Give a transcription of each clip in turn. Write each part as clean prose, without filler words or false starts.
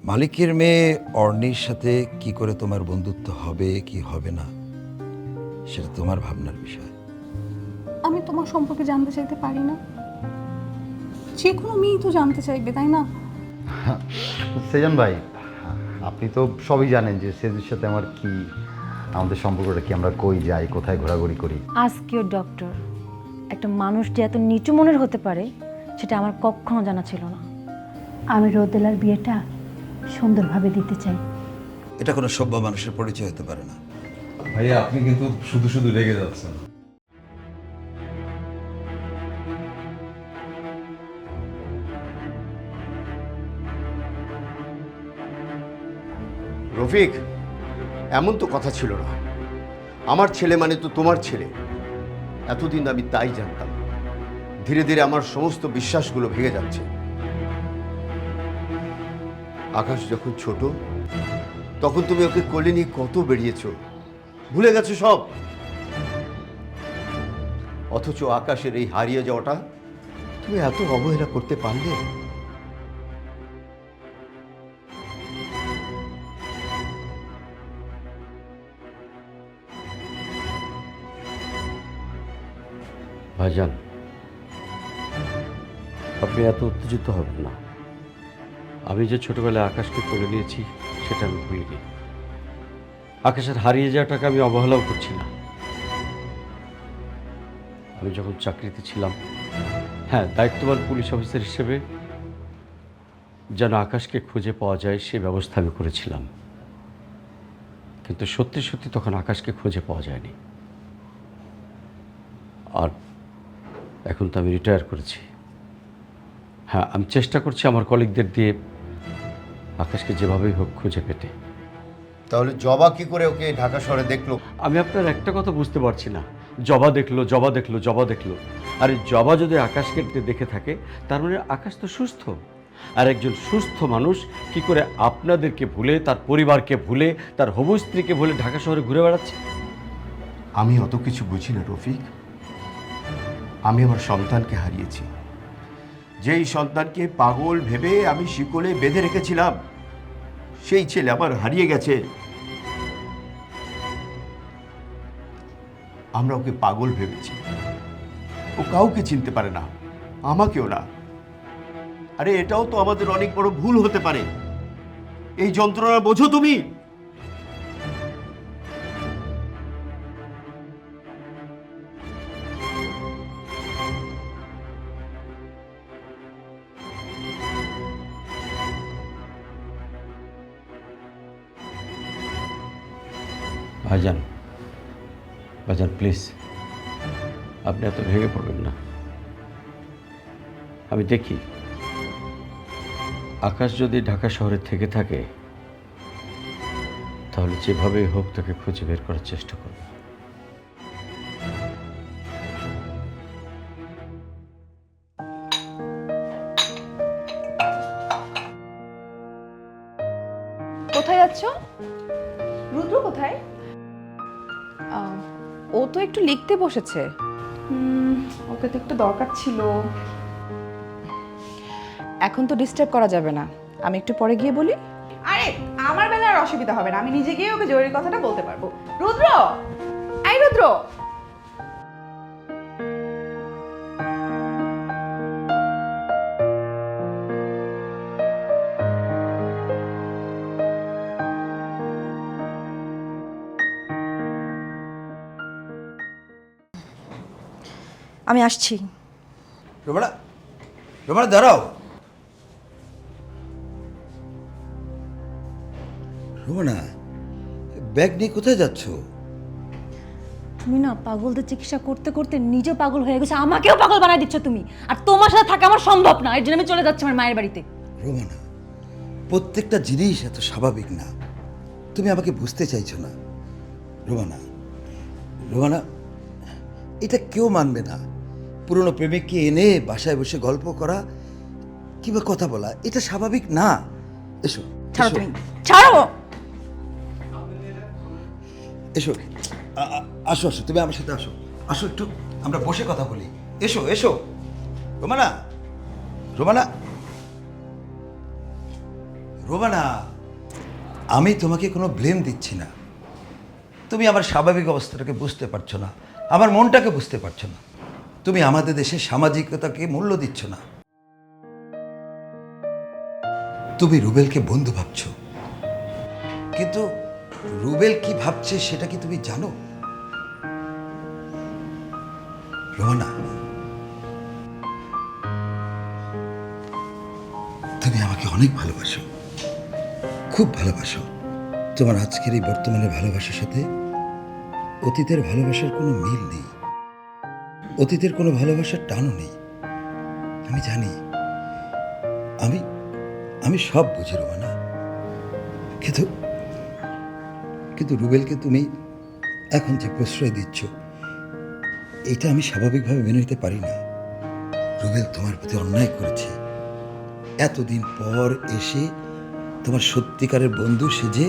মালিকের মেয়ে অর্ণির সাথে কি করে তোমার বন্ধুত্ব হবে কি হবে না সেটা তোমার ভাবনার বিষয়। আমি তোমার সম্পর্কে জানতে চাইতে পারি না? যে কোনো মেয়েই তো জানতে চাইবে, তাই না? সেজন ভাই, আপনি তো সবই জানেন যে সেজুর সাথে আমার কি, আমাদের সম্পর্কটা কি, আমরা কই যাই, কোথায় ঘোরাঘুরি করি। আজকেও ডক্টর, একটা মানুষ যে এত নিচু মনের হতে পারে সেটা আমার কখনো জানা ছিল না। আমি রোদেলার বিয়েটা সুন্দরভাবে দিতে চাই। এটা কোনো সভ্য মানুষের পরিচয় হতে পারে না। ভাইয়া আপনি কিন্তু শুধু শুধু রেগে যাচ্ছেন। রফিক, এমন তো কথা ছিল না। আমার ছেলে মানে তো তোমার ছেলে। এতদিন আমি তাই জানতাম। ধীরে ধীরে আমার সমস্ত বিশ্বাসগুলো ভেঙে যাচ্ছে। আকাশ যখন ছোট তখন তুমি ওকে কোলে নিয়ে কত বেরিয়েছো, ভুলে গেছো সব। অথচ আকাশের এই হারিয়ে যাওয়াটা তুমি এত অবহেলা করতে পারলে? ভাইজান, আপনি এত উত্তেজিত হবেন না। আমি যে ছোটবেলায় আকাশকে কোলে নিয়েছি সেটা আমি ভুলিনি। আকাশের হারিয়ে যাওয়াটাকে আমি অবহেলাও করছি না। আমি যখন চাকরিতে ছিলাম, হ্যাঁ, দায়িত্ববান পুলিশ অফিসার হিসেবে যেন আকাশকে খুঁজে পাওয়া যায় সে ব্যবস্থা আমি করেছিলাম, কিন্তু সত্যি সত্যি তখন আকাশকে খুঁজে পাওয়া যায়নি। আর এখন তো আমি রিটায়ার করেছি। হ্যাঁ, আমি চেষ্টা করছি আমার কলিগদের দিয়ে আকাশকে যেভাবেই হোক খুঁজে পেতে। তাহলে জবা কি করে ওকে ঢাকা শহরে দেখলো? আমি আপনার একটা কথা বুঝতে পারছি না। জবা দেখলো, জবা দেখলো, জবা দেখলো। আর এই জবা যদি আকাশকে দেখে থাকে তার মানে আকাশ তো সুস্থ। আর একজন সুস্থ মানুষ কি করে আপনাদেরকে ভুলে, তার পরিবারকে ভুলে, তার হবু স্ত্রীকে ভুলে ঢাকা শহরে ঘুরে বেড়াচ্ছে? আমি অত কিছু বুঝি না রফিক। আমি আমার সন্তানকে হারিয়েছি। যেই সন্তানকে পাগল ভেবে আমি শিকলে বেঁধে রেখেছিলাম, সেই ছেলে আমার হারিয়ে গেছে। আমরা ওকে পাগল ভেবেছি। ও কাউকে চিনতে পারে না, আমাকেও না। আরে এটাও তো আমাদের অনেক বড় ভুল হতে পারে। এই যন্ত্রণা বোঝো তুমি? ভাইজান, ভাইজান প্লিজ, আপনি এত ভেঙে পড়বেন না। আমি দেখি আকাশ যদি ঢাকা শহরে থেকে থাকে তাহলে যেভাবেই হোক তাকে খুঁজে বের করার চেষ্টা করব। কোথায় যাচ্ছ? রুদ্র কোথায়? ও তো একটু লিখতে বসেছে। ওকে তো একটু দরকার ছিল। এখন তো ডিস্টার্ব করা যাবে না, আমি একটু পরে গিয়ে বলি। আরে আমার বেলা আর অসুবিধা হবে না, আমি নিজে গিয়ে ওকে জরুরি কথাটা বলতে পারবো। রুদ্র, এই রুদ্র। আমি আসছি। রোমানা, রোমানা দাঁড়াও। রোমানা, ব্যাগ নিয়ে কোথায় যাচ্ছ? তুমি না পাগলদের চিকিৎসা করতে করতে নিজে পাগল হয়ে গেছো, আমাকেও পাগল বানাই দিচ্ছ তুমি। আর তোমার সাথে থাকা আমার সম্ভব না, এর জন্য আমি চলে যাচ্ছি আমার মায়ের বাড়িতে। রোমানা, প্রত্যেকটা জিনিস এত স্বাভাবিক না, তুমি আমাকে বুঝতে চাইছো না। রোমানা, রোমানা, এটা কেউ মানবে না। পুরনো প্রেমিককে এনে বাসায় বসে গল্প করা কিংবা কথা বলা এটা স্বাভাবিক না। এসো, ছাড়ো এসো, তুমি, ছাড়ো। এসো, আসো আসো, তুমি আমার সাথে আসো। আসো একটু আমরা বসে কথা বলি। এসো এসো। রোমানা, রোমানা, রোমানা, আমি তোমাকে কোনো ব্লেম দিচ্ছি না। তুমি আমার স্বাভাবিক অবস্থাটাকে বুঝতে পারছো না, আমার মনটাকে বুঝতে পারছো না। তুমি আমাদের দেশের সামাজিকতাকে মূল্য দিচ্ছ না। তুমি রুবেলকে বন্ধু ভাবছো, কিন্তু রুবেল কি ভাবছে সেটা কি তুমি জানো? রোমানা, তুমি আমাকে অনেক ভালোবাসো, খুব ভালোবাসো। তোমার আজকের এই বর্তমানের ভালোবাসার সাথে অতীতের ভালোবাসার কোনো মিল নেই, অতীতের কোনো ভালোবাসার টানও নেই। আমি জানি, আমি আমি সব বুঝি রোমানা, কিন্তু কিন্তু রুবেলকে তুমি এখন যে প্রশ্রয় দিচ্ছ, এটা আমি স্বাভাবিকভাবে মেনে নিতে পারি না। রুবেল তোমার প্রতি অন্যায় করেছে, এতদিন পর এসে তোমার সত্যিকারের বন্ধু সেজে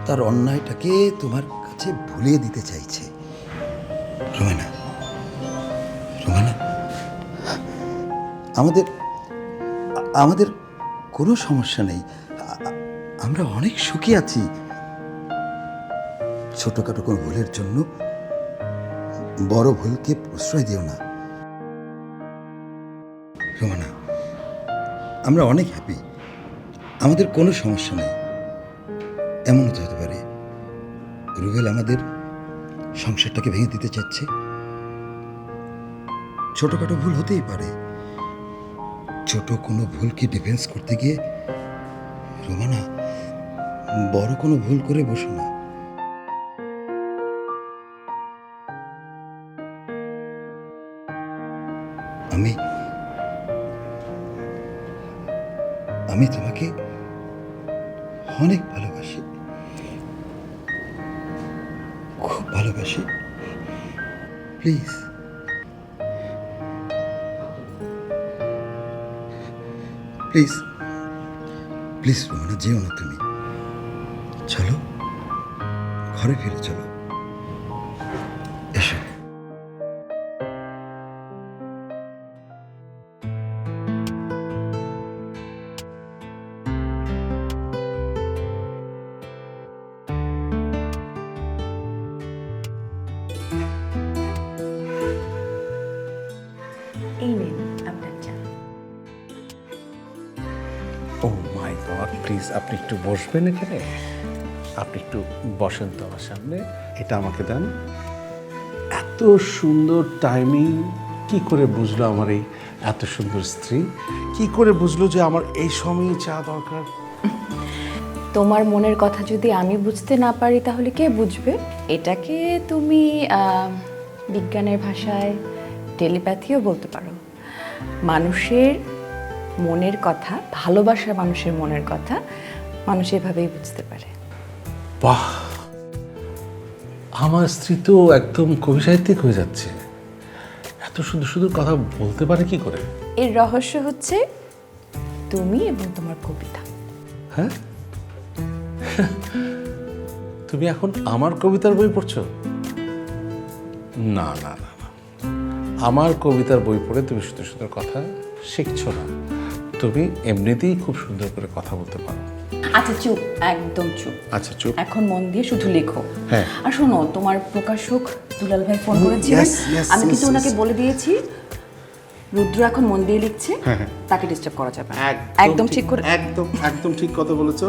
তার অন্যায়টাকে তোমার কাছে ভুলিয়ে দিতে চাইছে। রোমানা, রোমানা, আমাদের আমাদের কোনো সমস্যা নেই, আমরা অনেক সুখী আছি। ছোটখাটো কোনো ভুলের জন্য বড় ভুলকে প্রশ্রয় দিও না রোমানা। আমরা অনেক হ্যাপি, আমাদের কোনো সমস্যা নেই। এমন হতে পারে রুবেল আমাদের সংসারটাকে ভেঙে দিতে চাচ্ছে। ছোটখাটো ভুল হতেই পারে, ছোট কোনো ভুলকে ডিফেন্স করতে গিয়ে রোমানা বড় কোনো ভুল করে বসো না। আমি আমি তোমাকে অনেক ভালোবাসি, খুব ভালোবাসি। প্লিজ প্লিজ প্লিজ রোমানা, যেও না তুমি। চলো ঘরে ফিরে চলো, এসো। এই নিন আপনার চা। ও মাই গড, প্লিজ আপনি একটু বসবেন এখানে, আপনি একটু বসেন তো আমার সামনে। এটা আমাকে দেন। এত সুন্দর টাইমিং কি করে বুঝলো আমার এই এত সুন্দর স্ত্রী? কি করে বুঝলো যে আমার এই সময়ই চা দরকার? তোমার মনের কথা যদি আমি বুঝতে না পারি তাহলে কে বুঝবে? এটাকে তুমি বিজ্ঞানের ভাষায় টেলিপ্যাথিও বলতে পারো। মানুষের মনের কথা, ভালোবাসার মানুষের মনের কথা মানুষ এভাবেই বুঝতে পারে। বাহ, আমার স্ত্রী তো একদম কবি সাহিত্যিক হয়ে যাচ্ছে। এত সুন্দর সুন্দর কথা বলতে পারে কি করে? এর রহস্য হচ্ছে তুমি এবং তোমার কবিতা। হ্যাঁ, তুমি এখন আমার কবিতার বই পড়ছো? না না না না, আমার কবিতার বই পড়ে তুমি সুন্দর সুন্দর কথা শিখছো না। তুমি এমনিতেই খুব সুন্দর করে কথা বলতে পারো। আচ্ছা চুপ, একদম চুপ। আচ্ছা চুপ। এখন মন দিয়ে শুধু লেখো। হ্যাঁ। আর শোনো, তোমার প্রকাশক দুলাল ভাই ফোন করেছিলেন, আমি কিন্তু ওনাকে বলে দিয়েছি রুদ্র এখন মন দিয়ে লিখছে, তাকে ডিস্টার্ব করা যাবে না। একদম ঠিক করে, একদম একদম ঠিক কথা বলেছো।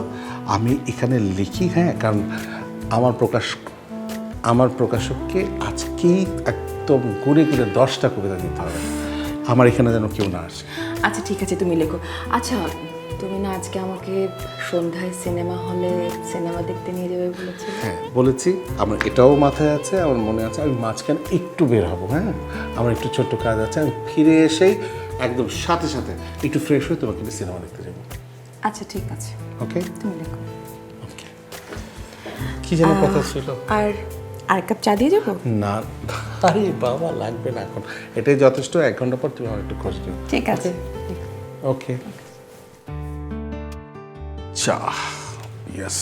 আমি এখানে লিখি, হ্যাঁ, কারণ আমার প্রকাশককে আজকেই একদম গুনে গুনে 10টা কবিতা দিতে হবে। আমার এখানে যেন কেউ না আসে। আচ্ছা ঠিক আছে, তুমি লেখো। আচ্ছা, তুমি না আজকে আমাকে সন্ধ্যায় সিনেমা হলে সিনেমা দেখতে নিয়ে যাবে বলেছিলে? হ্যাঁ বলেছি, আমার এটাও মাথায় আছে, আমার মনে আছে। আমি মাঝখানে একটু বের হব, হ্যাঁ, আমার একটু ছোট্ট কাজ আছে। আমি ফিরে এসেই একদম সাথে সাথে একটু ফ্রেশ হয়ে তোমাকে সিনেমা দেখতে যাবো। আচ্ছা ঠিক আছে, ওকে, তুমি লেখো। ওকে। কি যেন কথা ছিল? আর কাপ চা দিয়ে যাবো? না, আরে বাবা, লাগবে না এখন, এটাই যথেষ্ট। 1 ঘন্টা পর তুমি আমার একটু খোঁজ দিও। ঠিক আছে, ওকে। চা, ইয়েস।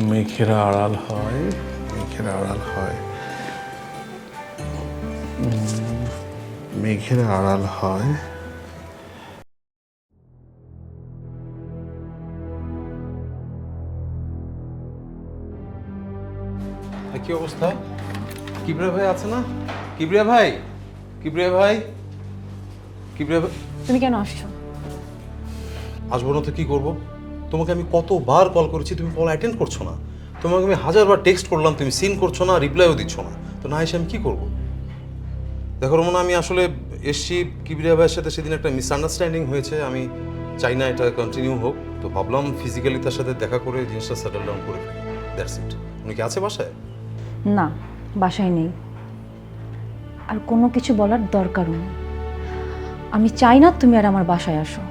মেঘেরা আড়াল হয়, মেঘেরা আড়াল হয়। মেঘের আড়াল হয়। কি অবস্থা? কিবরিয়া ভাই আছে না? কিবরিয়া ভাই, কিবরিয়া ভাই, কিবরিয়া ভাই। তুমি কেন আসছো? আসবো না তো কি করব? তোমাকে আমি কতবার কল করেছি, তুমি কল অ্যাটেন্ড করছো না। তোমাকে আমি হাজারবার টেক্সট করলাম, তুমি সিন করছো না, রিপ্লাইও দিচ্ছ না। তো না এসে আমি কি করব? দেখো রমনা, আমি আসলে এসছি কিবরিয়া ভাইয়ের সাথে সেদিন একটা মিসআন্ডারস্ট্যান্ডিং হয়েছে, আমি চাই না এটা কন্টিনিউ হোক। তো ভাবলাম ফিজিক্যালি তার সাথে দেখা করে জিনিসটা সেটেল ডাউন করে ফেলি। That's it. উনি কি আছে বাসায়? না, বাসায় নেই। আর কোনো কিছু বলার দরকারও নেই। আমি চাই না তুমি আর আমার বাসায় আসো।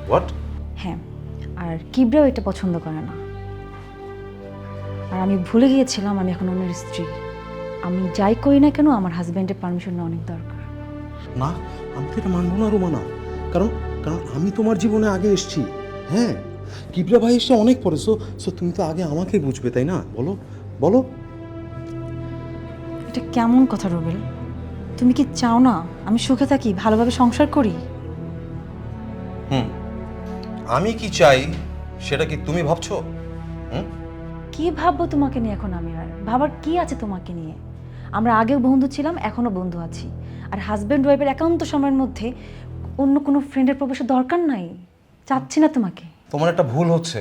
হোয়াট? হ্যাঁ, আর কিবরাও এটা পছন্দ করে না। আর আমি ভুলে গিয়েছিলাম আমি এখন অন্যের স্ত্রী। আমি যাই করি না কেন আমার হাজব্যান্ডের পারমিশন অনেক দরকার। না, আমি তো এটা মানবো না রোমানা। কারণ কারণ আমি তোমার জীবনে আগে এসেছি। হ্যাঁ, কিবরিয়া ভাই এসে অনেক পরে। সো তুমি তো আগে আমাকে বুঝবে, তাই না? বলো বলো। এটা কেমন কথা রুবেল? তুমি কি চাও না আমি সুখে থাকি, ভালোভাবে সংসার করি? আমি কি চাই সেটা কি তুমি ভাবছো? কি ভাববো তোমাকে নিয়ে এখন? আমি আর ভাবার কি আছে তোমাকে নিয়ে? আমরা আগেও বন্ধু ছিলাম, এখনো বন্ধু আছি। আর হাজব্যান্ড ওয়াইফের একান্ত সময়ের মধ্যে অন্য কোনো ফ্রেন্ডের প্রবেশের দরকার নাই। চাচ্ছি না তোমাকে। তোমার একটা ভুল হচ্ছে।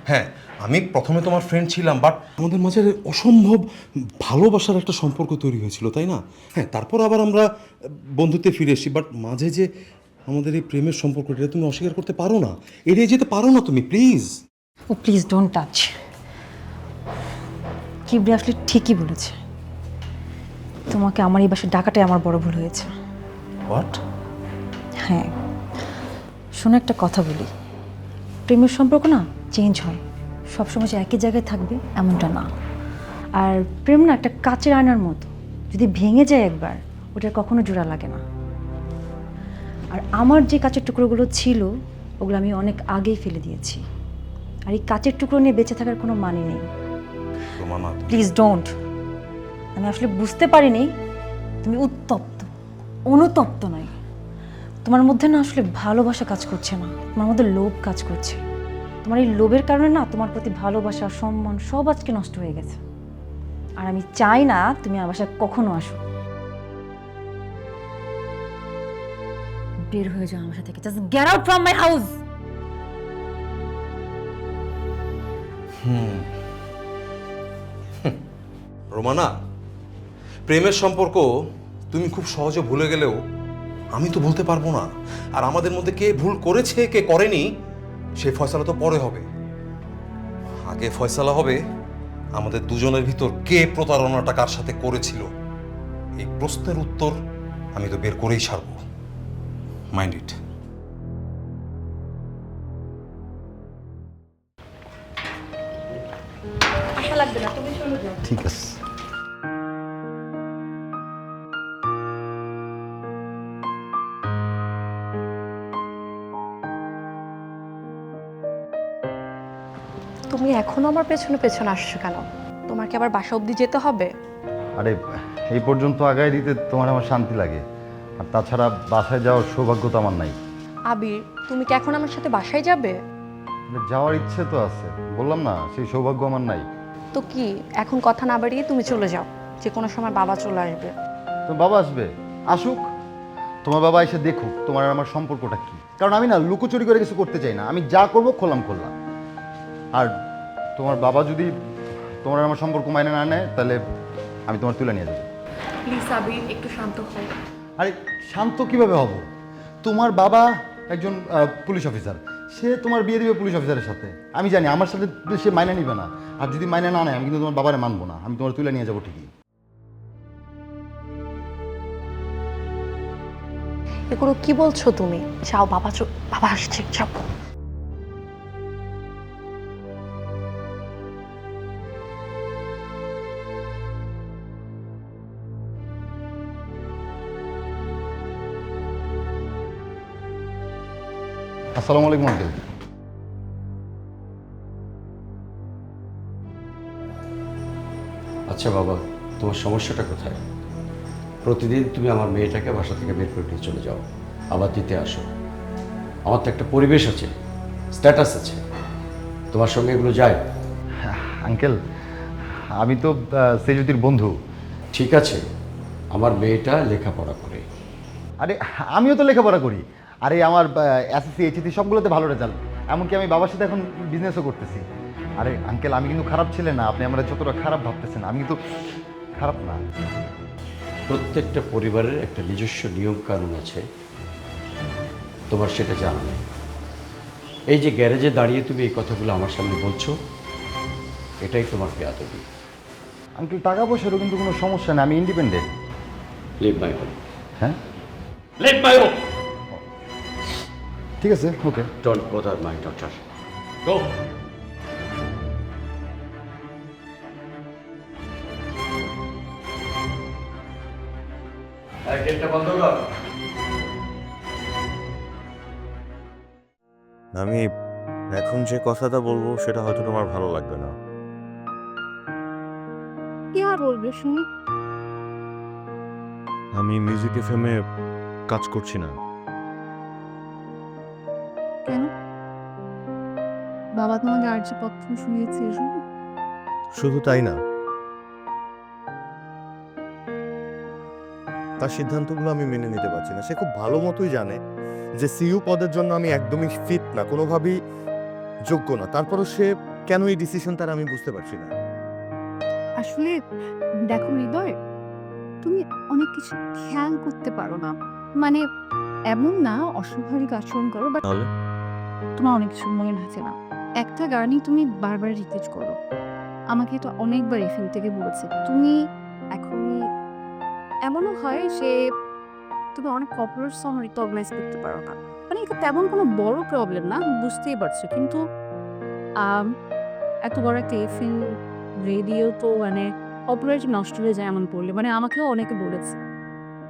হ্যাঁ, আমি প্রথমে তোমার ফ্রেন্ড ছিলাম, বাট আমাদের মাঝে অসম্ভব ভালোবাসার একটা সম্পর্ক তৈরি হয়েছিল, তাই না? হ্যাঁ, তারপর আবার আমরা বন্ধুত্বে ফিরে এসেছি, বাট মাঝে যে আমাদের এই প্রেমের সম্পর্কটা, এটা তুমি অস্বীকার করতে পারো না, এড়িয়ে যেতে পারো না তুমি, please. Oh please don't touch. কিবরি আসলে ঠিকই বলেছে, তোমাকে আমার এই বাসায় ডাকাটাই আমার বড় ভুল হয়েছে। হোয়াট? হ্যাঁ, শোনো একটা কথা বলি, প্রেমের সম্পর্ক না চেঞ্জ হয়, সবসময় যে একই জায়গায় থাকবে এমনটা না। আর প্রেম না একটা কাচের আয়নার মতো, যদি ভেঙে যায় একবার ওটার কখনো জোড়া লাগে না। আর আমার যে কাচের টুকরোগুলো ছিল ওগুলো আমি অনেক আগেই ফেলে দিয়েছি। আর এই কাচের টুকরো নিয়ে বেঁচে থাকার কোনো মানে নেই। Romana, please don't. আমি আসলে বুঝতে পারিনি তুমি উত্তপ্ত, অনুতপ্ত নয়। তোমার মধ্যে না আসলে ভালোবাসা কাজ করছে না, তোমার মধ্যে লোভ কাজ করছে। তোমার এই লোভের কারণে না তোমার প্রতি ভালোবাসা, সম্মান সব আজকে নষ্ট হয়ে গেছে। আর আমি চাই না তুমি আমার বাসায় কখনো আসো। বের হয়ে যাও আমার সাথে থেকে। Just get out from my house. Romana, প্রেমের সম্পর্ক তুমি খুব সহজে ভুলে গেলেও আমি তো বলতে পারবো না। আর আমাদের মধ্যে কে ভুল করেছে কে করেনি সেই ফয়সালা তো পরে হবে। আগে ফয়সালা হবে আমাদের দুজনের ভিতর কে প্রতারণাটা কার সাথে করেছিল। এই প্রশ্নের উত্তর আমি তো বের করেই ছাড়বো। Mind it. ঠিক আছে। তুমি এখনো আমার পেছনে পেছনে আসছো কেন? তোমার কি আবার বাসা অবধি যেতে হবে? আরে এই পর্যন্ত আগায় দিতে তোমার আমার শান্তি লাগে। আর তাছাড়া বাসায় যাওয়ার সৌভাগ্য তো আমার নাই। আবির, তুমি কি এখন আমার সাথে বাসায় যাবে? যাওয়ার ইচ্ছে তো আছে, বললাম না সেই সৌভাগ্য আমার নাই। তো কি এখন কথা না বাড়িয়ে তুমি চলে যাও, যে কোনো সময় বাবা চলে আসবে। তোমার বাবা আসবে, আসুক। তোমার বাবা এসে দেখুক তোমার আর আমার সম্পর্কটা কি। কারণ আমি না লুকোচুরি করে কিছু করতে চাই না, আমি যা করবো খোলাম। আর তোমার বাবা যদি তোমার আর আমার সম্পর্ক মাইনে না নেয় তাহলে আমি তোমার তুলে নিয়ে যাবো। প্লিজ আবির, একটু শান্ত হও। আরে শান্ত কিভাবে হব? তোমার বাবা একজন পুলিশ অফিসার, সে তোমার বিয়ে দিবে পুলিশ অফিসারের সাথে। আমি জানি আমার সাথে সে মাইনে নিবে না। আর যদি মাইনে না নেয় আমি কিন্তু তোমার বাবারে মানবো না, আমি তোমার তুলে নিয়ে যাবো ঠিকই। এগুলো কি বলছো তুমি? যাও, বাবা আসছে, যাও। আসসালামু আলাইকুম আঙ্কেল। আচ্ছা বাবা, তোমার সমস্যাটা কোথায়? প্রতিদিন তুমি আমার মেয়েটাকে বাসা থেকে বের করে নিয়ে চলে যাও, আবার দিতে আসো। আমার তো একটা পরিবেশ আছে, স্ট্যাটাস আছে, তোমার সঙ্গে এগুলো যায়? আঙ্কেল, আমি তো সেজুতির বন্ধু। ঠিক আছে, আমার মেয়েটা লেখাপড়া করে। আরে আমিও তো লেখাপড়া করি। আরে আমার এসএসসি এইচএসসি সবগুলোতে ভালো রেজাল্ট, এমনকি আমি বাবার সাথে এখন বিজনেসও করতেছি। আরে আঙ্কেল, আমি কিন্তু খারাপ ছেলে না, আপনি আমার যতটা খারাপ ভাবতেছেন, আমি কিন্তু খারাপ না। প্রত্যেকটা পরিবারের একটা নিজস্ব নিয়ম কানুন আছে, তোমার সেটা জানা নেই। এই যে গ্যারেজে দাঁড়িয়ে তুমি এই কথাগুলো আমার সামনে বলছো, এটাই তোমার বেয়াদবি। আঙ্কেল, টাকা পয়সারও কিন্তু কোনো সমস্যা নেই, আমি ইন্ডিপেন্ডেন্ট। Leave my home. হ্যাঁ, লিভ মাই হোম। ঠিক আছে, okay. Don't bother my daughter, go. গেটটা বন্ধ কর। আমি এখন যে কথাটা বলবো সেটা হয়তো তোমার ভালো লাগবে না। কি আর বলবে শুনি? আমি মিউজিক এফএমে কাজ করছি না। কেন? বাবা তোমাকে আর্জি পত্র শুনিয়েছে? শুধু তাই না, তার সিদ্ধান্তগুলো আমি মেনে নিতে পারছি না। সে খুব ভালো মতোই জানে যে সিইও পদের জন্য আমি একদমই ফিট না, কোনোভাবেই যোগ্য না। তারপরও সে কেন এই ডিসিশন তার আমি বুঝতে পারছি না। আসলে দেখো হৃদয়, তুমি অনেক কিছু খেয়াল করতে পারো না, মানে এমন না অস্বাভাবিক আচরণ করো, বাট তাহলে তোমার অনেক কিছু মনে থাকে না। একটা গানই তুমি বারবার রিপিট করো। আমাকে তো অনেকবার এফএম থেকে বলেছে তুমি এখন, এমনও হয় যে তুমি অনেক পপুলার সং রিকগনাইজ করতে পারো না। মানে এটা তেমন কোনো বড় প্রবলেম না, বুঝতেই পারছো, কিন্তু এত বড় একটা এফএম রেডিও তো মানে পপুলারিটি নষ্ট হয়ে যায় এমন পড়লে, মানে আমাকেও অনেকে বলেছে।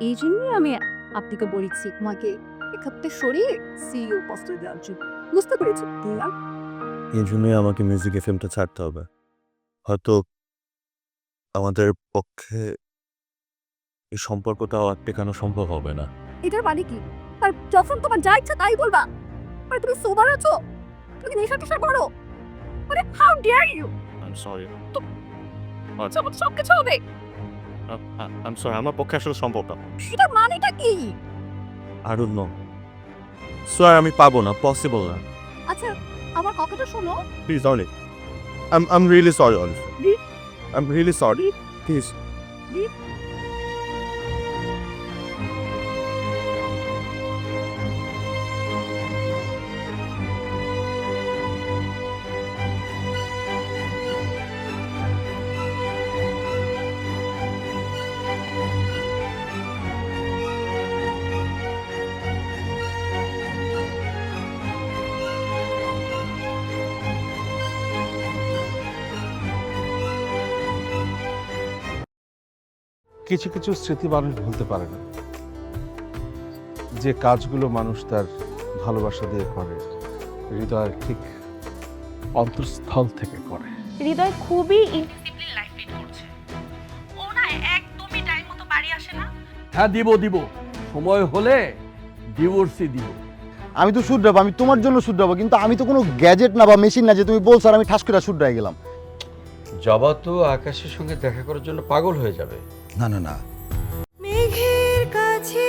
এই জন্যই আমি আপনাকে বলেছি তোমাকে এক্ষেত্রে সরিয়ে সিইও পোস্টে দেওয়ার জন্য। বুঝতে পেরেছি না? এই জন্যই আমাকে মিউজিক এফএমটা ছাড়তে হবে। হয়তো আমাদের পক্ষে এই সম্পর্কটাও আর টেকানো সম্ভব হবে না। এটার মানে কি? আর যখন তোমার যা ইচ্ছা তাই বলবা? মানে তুমি সোবার আছো? তুমি নেশা টেশা করো? মানে how dare you? I'm sorry. সব কিছু হবে। I'm sorry, আমার পক্ষে আসলে সম্ভব না। এটার মানেটা কি? I don't know. Sorry, আমি পাবো না, পসিবল না। আচ্ছা আমার কথাটা শোনো। Please, Olive. I'm really sorry, Olive. I'm really sorry. Please. কিছু কিছু স্মৃতি মানুষ ভুলতে পারে না। যে কাজগুলো মানুষ তার ভালোবাসা দিয়ে করে, হৃদয়ের ঠিক অন্তঃস্থল থেকে করে। হৃদয় খুবই ইনডিসিপ্লিন লাইফ লিড করছে। ও না একদমই টাইম মতো বাড়ি আসে না। হ্যাঁ দিব, সময় হলে ডিভোর্সই দিব। আমি তো শুধরাবো, আমি তোমার জন্য শুধরাবো, কিন্তু আমি তো কোনো গ্যাজেট না বা মেশিন না যে তুমি বলছো আর আমি ঠাস করে শুধরাই গেলাম। জবা তো আকাশের সঙ্গে দেখা করার জন্য পাগল হয়ে যাবে। না না না, মেঘের কাছে